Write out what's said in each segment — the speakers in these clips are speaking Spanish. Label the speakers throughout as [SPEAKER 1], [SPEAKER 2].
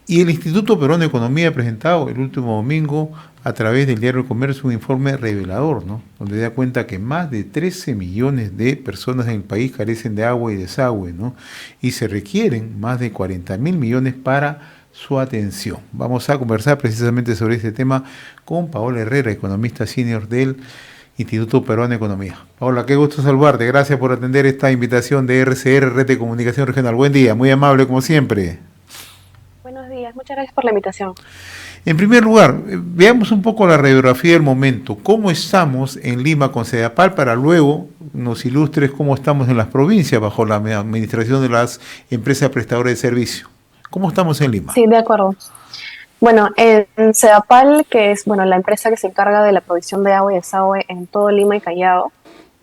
[SPEAKER 1] Y el Instituto Peruano de Economía ha presentado el último domingo a través del diario El Comercio un informe revelador, ¿no? Donde da cuenta que más de 13 millones de personas en el país carecen de agua y desagüe, ¿no? Y se requieren más de 40.000 millones para su atención. Vamos a conversar precisamente sobre este tema con Paola Herrera, economista senior del Instituto Peruano de Economía. Paola, qué gusto saludarte. Gracias por atender esta invitación de RCR, Red de Comunicación Regional. Buen día, muy amable como siempre.
[SPEAKER 2] Buenos días, muchas gracias por la invitación.
[SPEAKER 1] En primer lugar, veamos un poco la radiografía del momento. ¿Cómo estamos en Lima con CEDAPAL para luego nos ilustres cómo estamos en las provincias bajo la administración de las empresas prestadoras de servicio? ¿Cómo estamos en Lima?
[SPEAKER 2] Sí, de acuerdo. Bueno, en Sedapal, que es la empresa que se encarga de la provisión de agua y desagüe en todo Lima y Callao,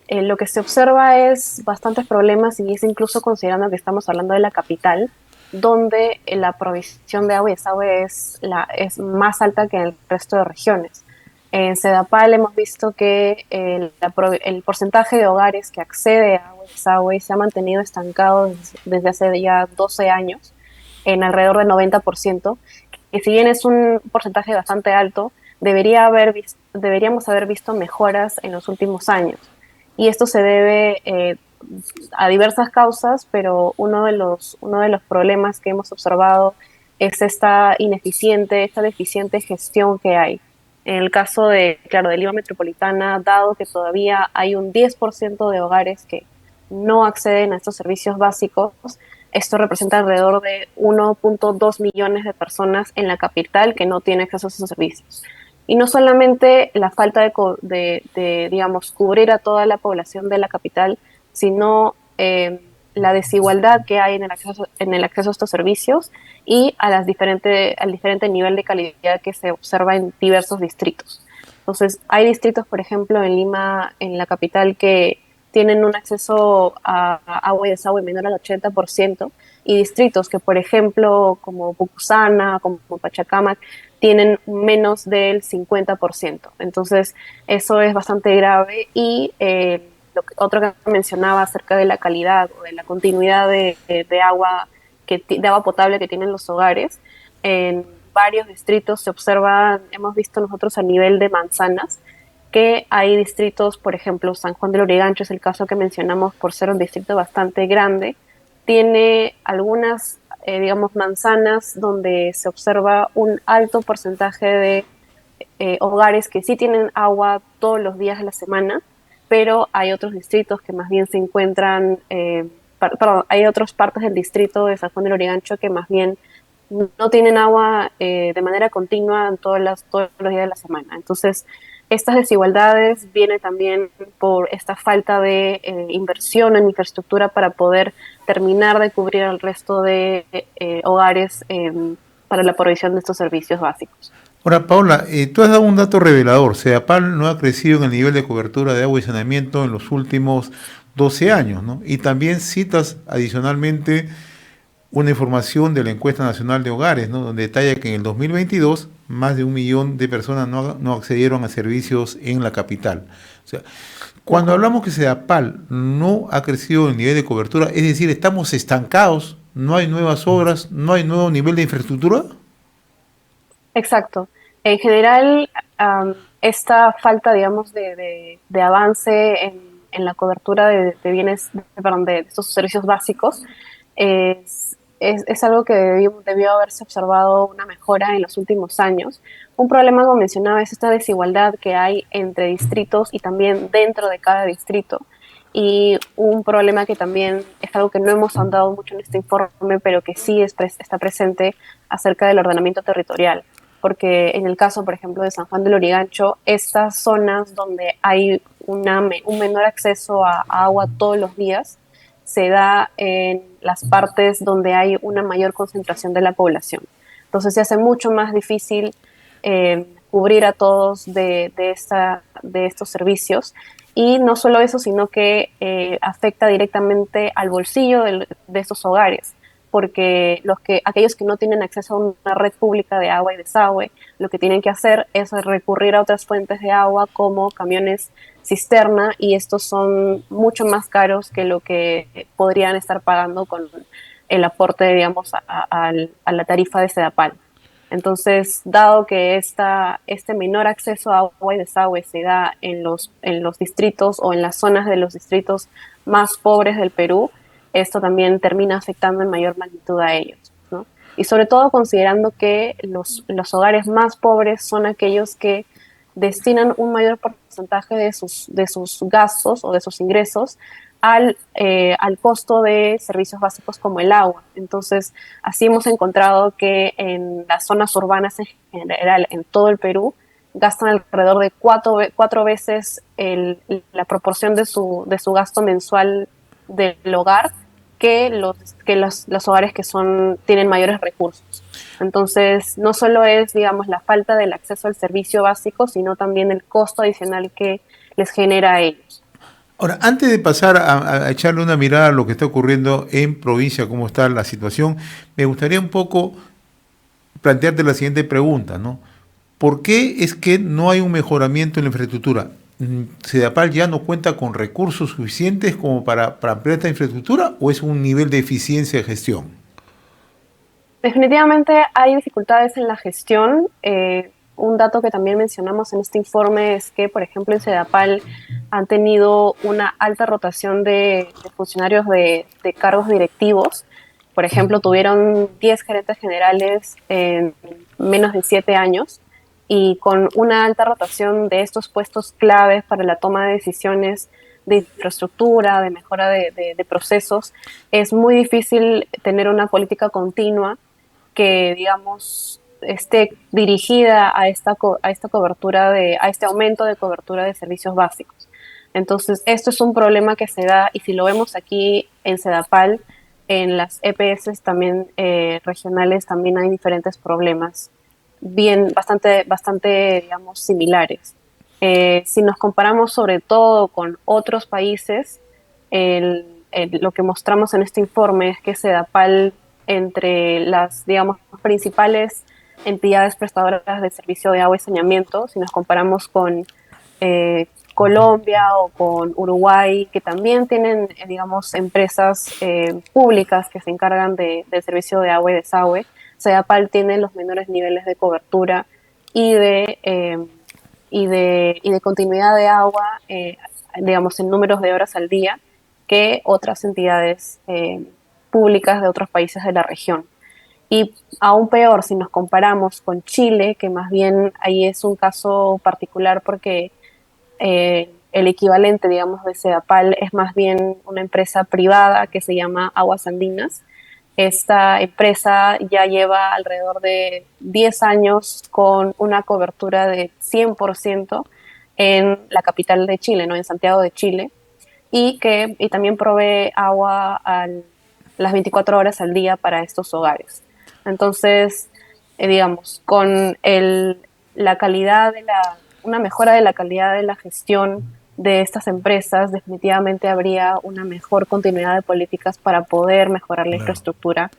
[SPEAKER 2] lo que se observa es bastantes problemas y es incluso considerando que estamos hablando de la capital, donde la provisión de agua y desagüe es más alta que en el resto de regiones. En Sedapal hemos visto que el porcentaje de hogares que accede a agua y desagüe se ha mantenido estancado desde hace ya 12 años en alrededor del 90%, que si bien es un porcentaje bastante alto, deberíamos haber visto mejoras en los últimos años. Y esto se debe a diversas causas, pero uno de los problemas que hemos observado es esta deficiente gestión que hay. En el caso de Lima Metropolitana, dado que todavía hay un 10% de hogares que no acceden a estos servicios básicos, esto representa alrededor de 1.2 millones de personas en la capital que no tienen acceso a esos servicios. Y no solamente la falta digamos, cubrir a toda la población de la capital, sino la desigualdad que hay en el acceso a estos servicios y al diferente nivel de calidad que se observa en diversos distritos. Entonces, hay distritos, por ejemplo, en Lima, en la capital, que tienen un acceso a agua y desagüe menor al 80%, y distritos que, por ejemplo, como Pucusana, como Pachacamac, tienen menos del 50%. Entonces, eso es bastante grave y otro que mencionaba acerca de la calidad o de la continuidad de agua, de agua potable que tienen los hogares, en varios distritos se observa, hemos visto nosotros a nivel de manzanas, que hay distritos, por ejemplo, San Juan del Lurigancho es el caso que mencionamos por ser un distrito bastante grande, tiene algunas, digamos, manzanas donde se observa un alto porcentaje de hogares que sí tienen agua todos los días de la semana, pero hay otros distritos que más bien se encuentran, perdón, hay otras partes del distrito de San Juan del Lurigancho que más bien no tienen agua de manera continua todos los días de la semana. Entonces, estas desigualdades vienen también por esta falta de inversión en infraestructura para poder terminar de cubrir al resto de hogares para la provisión de estos servicios básicos.
[SPEAKER 1] Ahora, Paola, tú has dado un dato revelador. CEDAPAL no ha crecido en el nivel de cobertura de agua y saneamiento en los últimos 12 años, ¿no? Y también citas adicionalmente una información de la encuesta nacional de hogares, ¿no? Donde detalla que en el 2022 más de 1 millón de personas no accedieron a servicios en la capital. O sea,
[SPEAKER 2] De
[SPEAKER 1] cuando
[SPEAKER 2] acuerdo.
[SPEAKER 1] hablamos que CEDAPAL no ha crecido el nivel de cobertura, es decir, estamos estancados, no hay nuevas obras, no hay nuevo nivel de infraestructura.
[SPEAKER 2] Exacto. En general, esta falta, digamos, de avance en la cobertura de bienes, perdón, de estos servicios básicos, es algo que debió haberse observado una mejora en los últimos años. Un problema, como mencionaba, es esta desigualdad que hay entre distritos y también dentro de cada distrito. Y un problema que también es algo que no hemos ahondado mucho en este informe, pero que sí está presente acerca del ordenamiento territorial, porque en el caso, por ejemplo, de San Juan del Lurigancho, estas zonas donde hay un menor acceso a agua todos los días se da en las partes donde hay una mayor concentración de la población. Entonces se hace mucho más difícil cubrir a todos de estos servicios. Y no solo eso, sino que afecta directamente al bolsillo de estos hogares, porque aquellos que no tienen acceso a una red pública de agua y desagüe, lo que tienen que hacer es recurrir a otras fuentes de agua como camiones cisterna, y estos son mucho más caros que lo que podrían estar pagando el aporte, digamos, a la tarifa de Sedapal. Entonces, dado que este menor acceso a agua y desagüe se da en los distritos o en las zonas de los distritos más pobres del Perú, esto también termina afectando en mayor magnitud a ellos, ¿no? Y sobre todo considerando que los hogares más pobres son aquellos que destinan un mayor porcentaje de sus gastos o de sus ingresos al costo de servicios básicos como el agua. Entonces, así hemos encontrado que en las zonas urbanas en general, en todo el Perú, gastan alrededor de cuatro veces la proporción de su gasto mensual del hogar que los hogares que tienen mayores recursos. Entonces, no solo es, digamos, la falta del acceso al servicio básico, sino también el costo adicional que les genera a ellos.
[SPEAKER 1] Ahora, antes de pasar a echarle una mirada a lo que está ocurriendo en provincia, cómo está la situación, me gustaría un poco plantearte la siguiente pregunta, ¿no? ¿Por qué es que no hay un mejoramiento en la infraestructura? ¿Sedapal ya no cuenta con recursos suficientes como para ampliar esta infraestructura o es un nivel de eficiencia de gestión?
[SPEAKER 2] Definitivamente hay dificultades en la gestión. Un dato que también mencionamos en este informe es que, por ejemplo, en Sedapal han tenido una alta rotación de funcionarios de cargos directivos. Por ejemplo, tuvieron 10 gerentes generales en menos de 7 años y con una alta rotación de estos puestos claves para la toma de decisiones de infraestructura, de mejora de procesos, es muy difícil tener una política continua que, digamos, esté dirigida a esta cobertura a este aumento de cobertura de servicios básicos. Entonces, esto es un problema que se da, y si lo vemos aquí en Sedapal, en las EPS también regionales también hay diferentes problemas, bastante, digamos, similares. Si nos comparamos sobre todo con otros países, lo que mostramos en este informe es que Sedapal, entre las, digamos, principales entidades prestadoras de servicio de agua y saneamiento, si nos comparamos con Colombia o con Uruguay, que también tienen, digamos, empresas públicas que se encargan del servicio de agua y desagüe, Sedapal tiene los menores niveles de cobertura y de continuidad de agua, digamos, en números de horas al día, que otras entidades públicas de otros países de la región. Y aún peor si nos comparamos con Chile, que más bien ahí es un caso particular porque el equivalente, digamos, de Sedapal es más bien una empresa privada que se llama Aguas Andinas. Esta empresa ya lleva alrededor de 10 años con una cobertura de 100% en la capital de Chile, ¿no? En Santiago de Chile, y también provee agua las 24 horas al día para estos hogares. Entonces, digamos, con la calidad una mejora de la calidad de la gestión de estas empresas, definitivamente habría una mejor continuidad de políticas para poder mejorar la
[SPEAKER 1] Claro.
[SPEAKER 2] infraestructura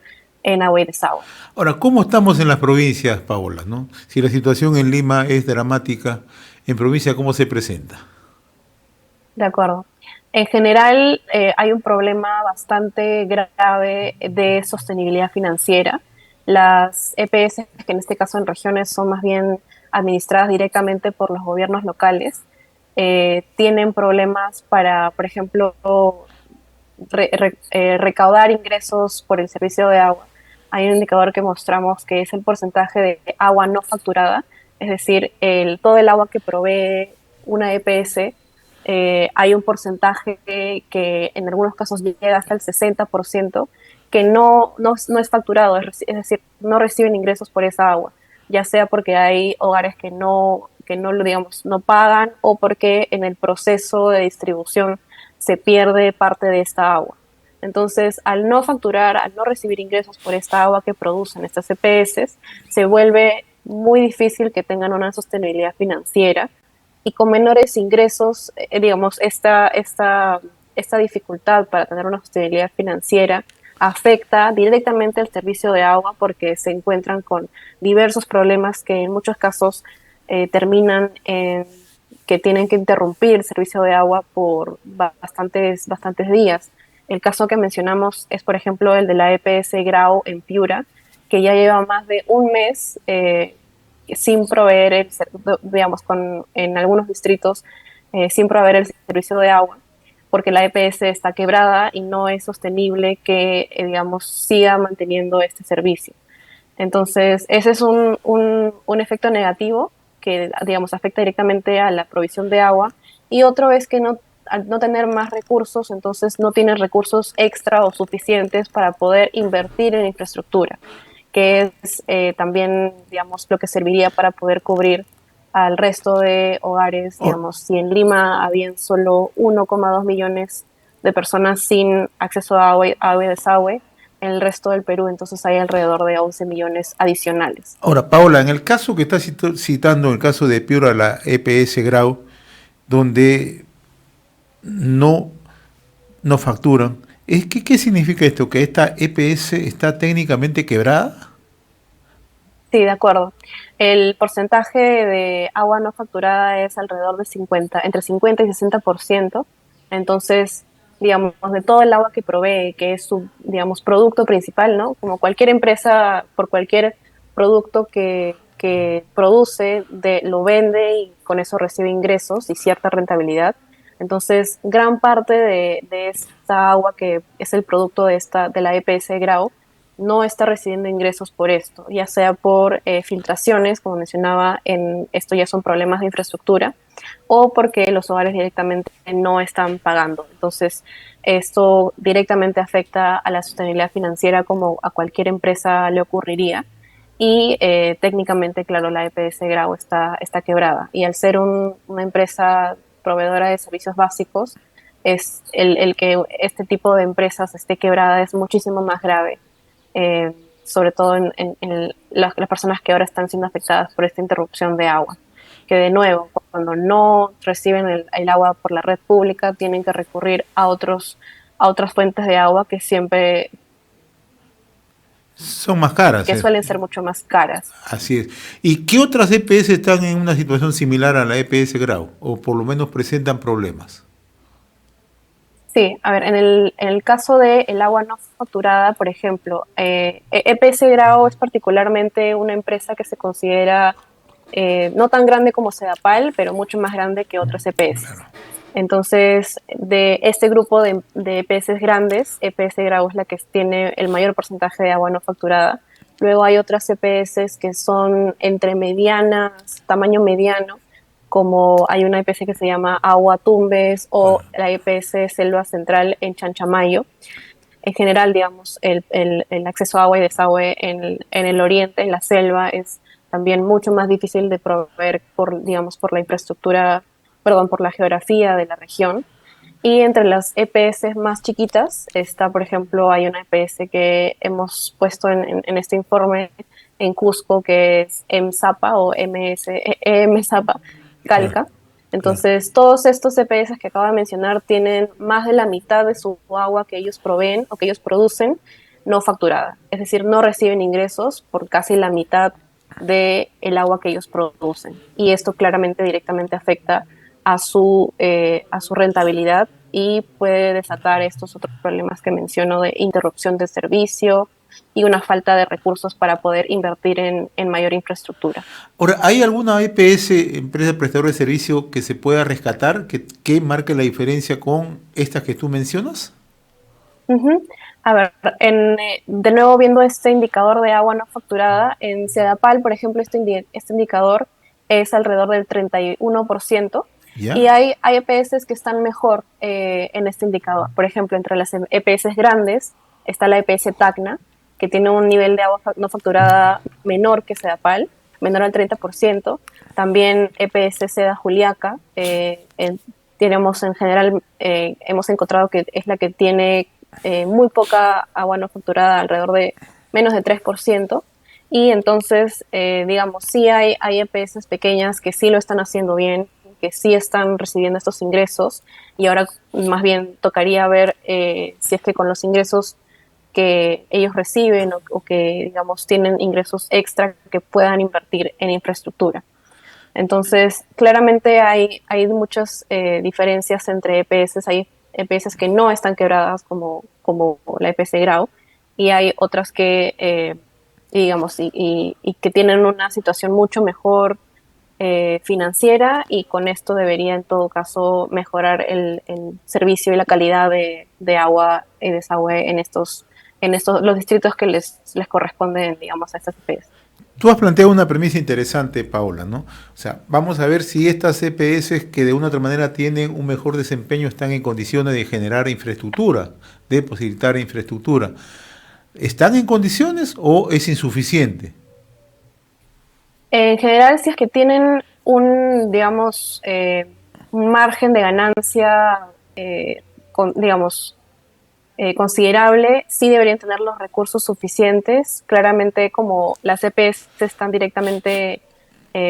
[SPEAKER 2] en agua y desagüe.
[SPEAKER 1] Ahora, ¿cómo estamos en las provincias, Paola, ¿no? Si la situación en Lima es dramática, en provincia, ¿cómo se presenta?
[SPEAKER 2] De acuerdo. En general, hay un problema bastante grave de sostenibilidad financiera. Las EPS, que en este caso en regiones son más bien administradas directamente por los gobiernos locales, tienen problemas para, por ejemplo, recaudar ingresos por el servicio de agua. Hay un indicador que mostramos que es el porcentaje de agua no facturada, es decir, todo el agua que provee una EPS. Hay un porcentaje que en algunos casos llega hasta el 60% que no es facturado, es decir, no reciben ingresos por esa agua, ya sea porque hay hogares que no digamos, no pagan, o porque en el proceso de distribución se pierde parte de esta agua. Entonces, al no facturar, al no recibir ingresos por esta agua que producen estas EPS, se vuelve muy difícil que tengan una sostenibilidad financiera, y con menores ingresos, digamos, esta dificultad para tener una sostenibilidad financiera afecta directamente al servicio de agua porque se encuentran con diversos problemas que en muchos casos terminan en que tienen que interrumpir el servicio de agua por bastantes días. El caso que mencionamos es, por ejemplo, el de la EPS Grau en Piura, que ya lleva más de un mes sin proveer, digamos, en algunos distritos, sin proveer el servicio de agua, porque la EPS está quebrada y no es sostenible que, digamos, siga manteniendo este servicio. Entonces, ese es un efecto negativo que, digamos, afecta directamente a la provisión de agua. Y otro es que al no tener más recursos, entonces no tienen recursos extra o suficientes para poder invertir en infraestructura, que es también, digamos, lo que serviría para poder cubrir al resto de hogares.
[SPEAKER 1] Ahora,
[SPEAKER 2] Digamos, si en Lima habían solo 1,2 millones de personas sin acceso a agua y desagüe, en el resto del Perú entonces hay alrededor de 11 millones adicionales.
[SPEAKER 1] ahora, Paola, en el caso que estás citando, el caso de Piura, la EPS Grau, donde no, no facturan, ¿qué significa esto? ¿Que esta EPS está técnicamente quebrada?
[SPEAKER 2] Sí, de acuerdo. El porcentaje de agua no facturada es alrededor de 50, entre 50 y 60%. Entonces, digamos, de todo el agua que provee, que es su, digamos, producto principal, ¿no? Como cualquier empresa, por cualquier producto que produce, lo vende y con eso recibe ingresos y cierta rentabilidad. Entonces, gran parte de esta agua que es el producto de la EPS Grau no está recibiendo ingresos por esto, ya sea por filtraciones, como mencionaba, esto ya son problemas de infraestructura, o porque los hogares directamente no están pagando. Entonces, esto directamente afecta a la sostenibilidad financiera como a cualquier empresa le ocurriría. Y técnicamente, claro, la EPS Grau está quebrada. Y al ser una empresa proveedora de servicios básicos, es el que este tipo de empresas esté quebrada es muchísimo más grave, sobre todo en las personas que ahora están siendo afectadas por esta interrupción de agua. Que de nuevo, cuando no reciben el agua por la red pública, tienen que recurrir a otras fuentes de agua
[SPEAKER 1] Son más caras,
[SPEAKER 2] que suelen ser mucho más caras.
[SPEAKER 1] así es. ¿Y qué otras EPS están en una situación similar a la EPS Grau? O por lo menos presentan problemas.
[SPEAKER 2] Sí, a ver, en el caso del agua no facturada, por ejemplo, EPS Grau es particularmente una empresa que se considera no tan grande como Sedapal, pero mucho más grande que otros EPS. Entonces, de este grupo de EPS grandes, EPS Grau es la que tiene el mayor porcentaje de agua no facturada. Luego hay otras EPS que son entre medianas, tamaño mediano, como hay una EPS que se llama Agua Tumbes o la EPS Selva Central en Chanchamayo. En general, digamos, el acceso a agua y desagüe en el oriente, en la selva, es también mucho más difícil de proveer digamos, por la infraestructura, perdón, por la geografía de la región. Y entre las EPS más chiquitas está, por ejemplo, hay una EPS que hemos puesto en este informe en Cusco, que es MSAPA o EMSAPA,
[SPEAKER 1] Claro,
[SPEAKER 2] Calca.
[SPEAKER 1] claro.
[SPEAKER 2] Entonces, todos estos EPS que acabo de mencionar tienen más de la mitad de su agua que ellos proveen o que ellos producen no facturada. Es decir, no reciben ingresos por casi la mitad del agua que ellos producen. Y esto claramente directamente afecta a su rentabilidad y puede desatar estos otros problemas que menciono de interrupción de servicio y una falta de recursos para poder invertir en mayor infraestructura.
[SPEAKER 1] Ahora, ¿hay alguna EPS, empresa prestadora de servicio, que se pueda rescatar, que marque la diferencia con estas que tú mencionas?
[SPEAKER 2] Ujú. A ver, de nuevo viendo este indicador de agua no facturada, en Sedapal, por ejemplo, este indicador es alrededor del 31%. Y
[SPEAKER 1] ¿Ya?
[SPEAKER 2] hay EPS que están mejor en este indicador. Por ejemplo, entre las EPS grandes está la EPS Tacna, que tiene un nivel de agua no facturada menor que Sedapal, menor al 30%. También EPS Seda Juliaca, tenemos en general, hemos encontrado que es la que tiene muy poca agua no facturada, alrededor de menos de 3%. Y entonces, digamos, sí hay EPS pequeñas que sí lo están haciendo bien, que sí están recibiendo estos ingresos, y ahora más bien tocaría ver si es que con los ingresos que ellos reciben o que, digamos, tienen ingresos extra que puedan invertir en infraestructura. Entonces, claramente hay muchas diferencias entre EPS. Hay EPS que no están quebradas como la EPS Grau, y hay otras que, digamos, y que tienen una situación mucho mejor financiera, y con esto debería en todo caso mejorar el servicio y la calidad de agua y desagüe en estos los distritos que les corresponden, digamos, a estas EPS.
[SPEAKER 1] Tú has planteado una premisa interesante, Paula, ¿no? O sea, vamos a ver si estas EPS que de una u otra manera tienen un mejor desempeño están en condiciones de generar infraestructura, de posibilitar infraestructura. ¿Están en condiciones o es insuficiente?
[SPEAKER 2] En general, si es que tienen digamos, un margen de ganancia, digamos, considerable, sí deberían tener los recursos suficientes. Claramente, como las EPS están directamente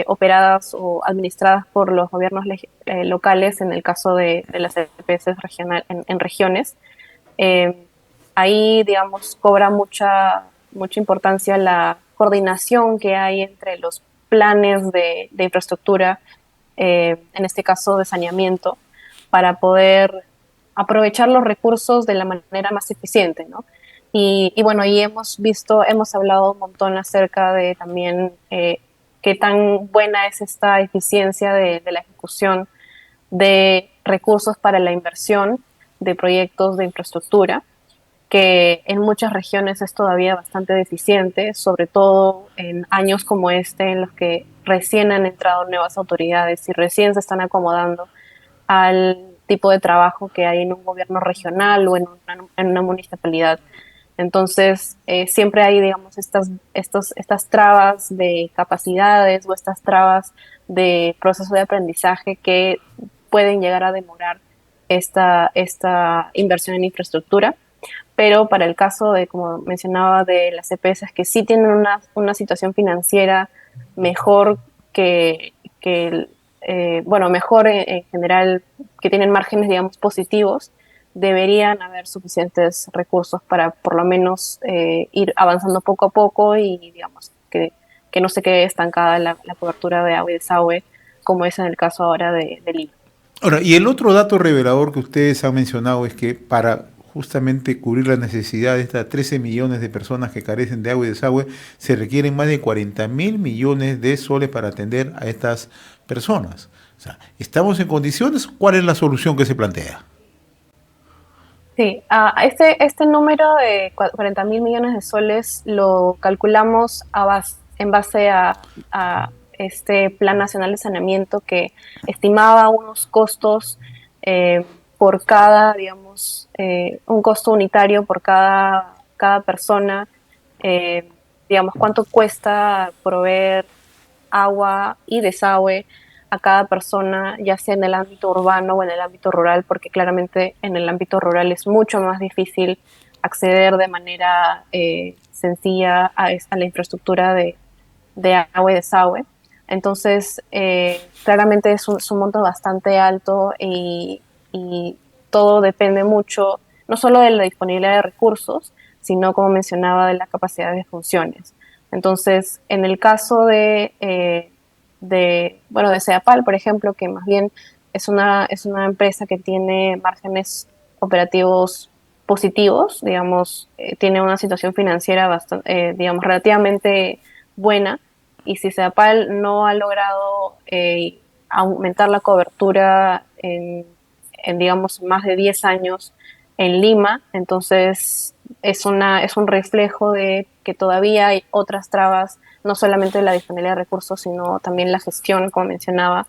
[SPEAKER 2] operadas o administradas por los gobiernos locales, en el caso de las EPS en regiones, eh, ahí, digamos, cobra mucha importancia la coordinación que hay entre los planes de infraestructura, en este caso de saneamiento, para poder aprovechar los recursos de la manera más eficiente, ¿no? Y bueno, y hemos hablado un montón acerca de también qué tan buena es esta eficiencia de la ejecución de recursos para la inversión de proyectos de infraestructura, que en muchas regiones es todavía bastante deficiente, sobre todo en años como este, en los que recién han entrado nuevas autoridades y recién se están acomodando al tipo de trabajo que hay en un gobierno regional o en una municipalidad. Entonces, siempre hay, digamos, estas trabas de capacidades o estas trabas de proceso de aprendizaje que pueden llegar a demorar esta inversión en infraestructura. Pero para el caso de, como mencionaba, de las EPS que sí tienen una situación financiera mejor bueno, mejor en general, que tienen márgenes, digamos, positivos, deberían haber suficientes recursos para por lo menos ir avanzando poco a poco, y, digamos, que no se quede estancada la cobertura de agua y desagüe, como es en el caso ahora de Lima.
[SPEAKER 1] Ahora, y el otro dato revelador que ustedes han mencionado es que para justamente cubrir la necesidad de estas 13 millones de personas que carecen de agua y desagüe, se requieren más de 40.000 millones de soles para atender a estas personas. O sea, ¿estamos en condiciones? ¿Cuál es la solución que se plantea?
[SPEAKER 2] Sí, este número de 40.000 millones de soles lo calculamos en base a este Plan Nacional de Saneamiento, que estimaba unos costos por cada, digamos, un costo unitario por cada persona, eh, digamos, cuánto cuesta proveer agua y desagüe a cada persona, ya sea en el ámbito urbano o en el ámbito rural, porque claramente en el ámbito rural es mucho más difícil acceder de manera sencilla a la infraestructura de agua y desagüe. Entonces, claramente es un monto bastante alto, y todo depende mucho, no solo de la disponibilidad de recursos, sino, como mencionaba, de la capacidad de funciones. Entonces, en el caso bueno, de Ceapal, por ejemplo, que más bien es una empresa que tiene márgenes operativos positivos, digamos, tiene una situación financiera bastante, digamos, relativamente buena, y si Ceapal no ha logrado aumentar la cobertura digamos, más de 10 años en Lima, entonces es un reflejo de que todavía hay otras trabas, no solamente la disponibilidad de recursos, sino también la gestión, como mencionaba,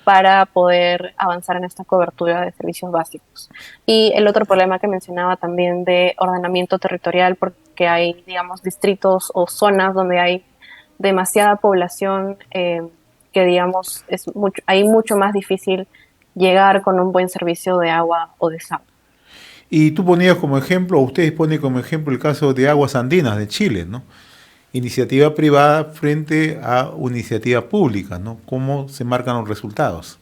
[SPEAKER 2] para poder avanzar en esta cobertura de servicios básicos. Y el otro problema que mencionaba también de ordenamiento territorial, porque hay, digamos, distritos o zonas donde hay demasiada población, que, digamos, hay mucho más difícil llegar con un buen servicio de agua o desagüe.
[SPEAKER 1] Y tú ponías como ejemplo, o ustedes ponen como ejemplo el caso de Aguas Andinas de Chile, ¿no? Iniciativa privada frente a iniciativa pública, ¿no? ¿Cómo se marcan los resultados?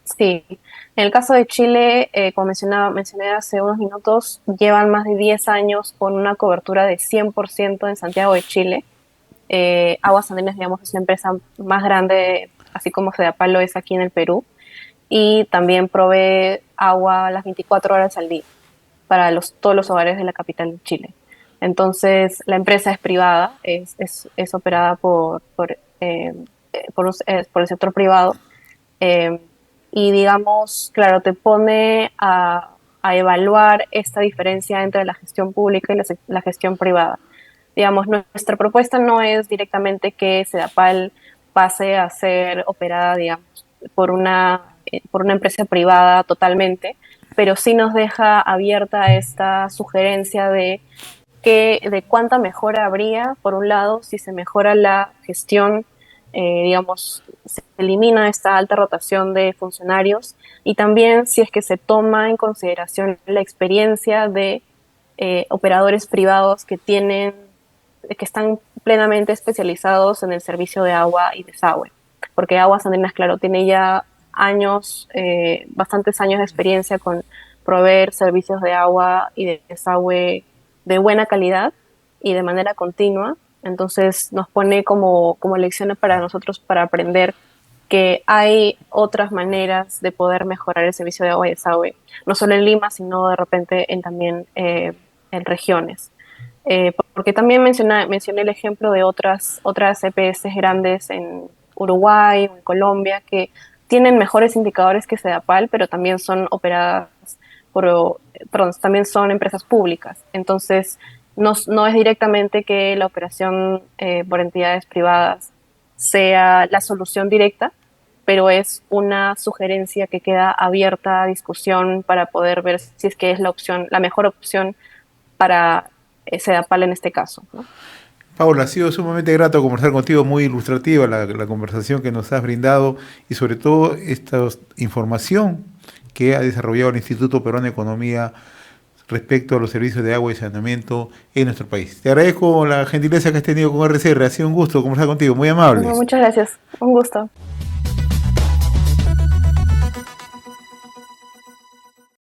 [SPEAKER 2] Sí, en el caso de Chile, como mencioné hace unos minutos, llevan más de 10 años con una cobertura de 100% en Santiago de Chile. Aguas Andinas, digamos, es la empresa más grande, así como Sedapal lo es aquí en el Perú, y también provee agua las 24 horas al día para todos los hogares de la capital de Chile. Entonces, la empresa es privada, es operada por el sector privado, eh, y digamos, claro, te pone a evaluar esta diferencia entre la gestión pública y la gestión privada. Digamos, nuestra propuesta no es directamente que Sedapal pase a ser operada, digamos, por una empresa privada totalmente, pero sí nos deja abierta esta sugerencia de cuánta mejora habría, por un lado, si se mejora la gestión, digamos, se elimina esta alta rotación de funcionarios, y también si es que se toma en consideración la experiencia de operadores privados que están plenamente especializados en el servicio de agua y desagüe, porque Aguas Andinas, claro, tiene ya años, bastantes años de experiencia con proveer servicios de agua y de desagüe de buena calidad y de manera continua. Entonces nos pone como lecciones para nosotros para aprender que hay otras maneras de poder mejorar el servicio de agua y desagüe, no solo en Lima, sino de repente también en regiones. Porque también mencioné el ejemplo de otras EPS grandes en Uruguay o en Colombia que tienen mejores indicadores que Sedapal, pero también son operadas también son empresas públicas. Entonces, no es directamente que la operación por entidades privadas sea la solución directa, pero es una sugerencia que queda abierta a discusión para poder ver si es que es la mejor opción para Sedapal en este caso, ¿no?
[SPEAKER 1] Paula, ha sido sumamente grato conversar contigo, muy ilustrativa la conversación que nos has brindado y sobre todo esta información que ha desarrollado el Instituto Peruano de Economía respecto a los servicios de agua y saneamiento en nuestro país. Te agradezco la gentileza que has tenido con RCR, ha sido un gusto conversar contigo, muy amable.
[SPEAKER 2] Bueno, muchas gracias, un gusto.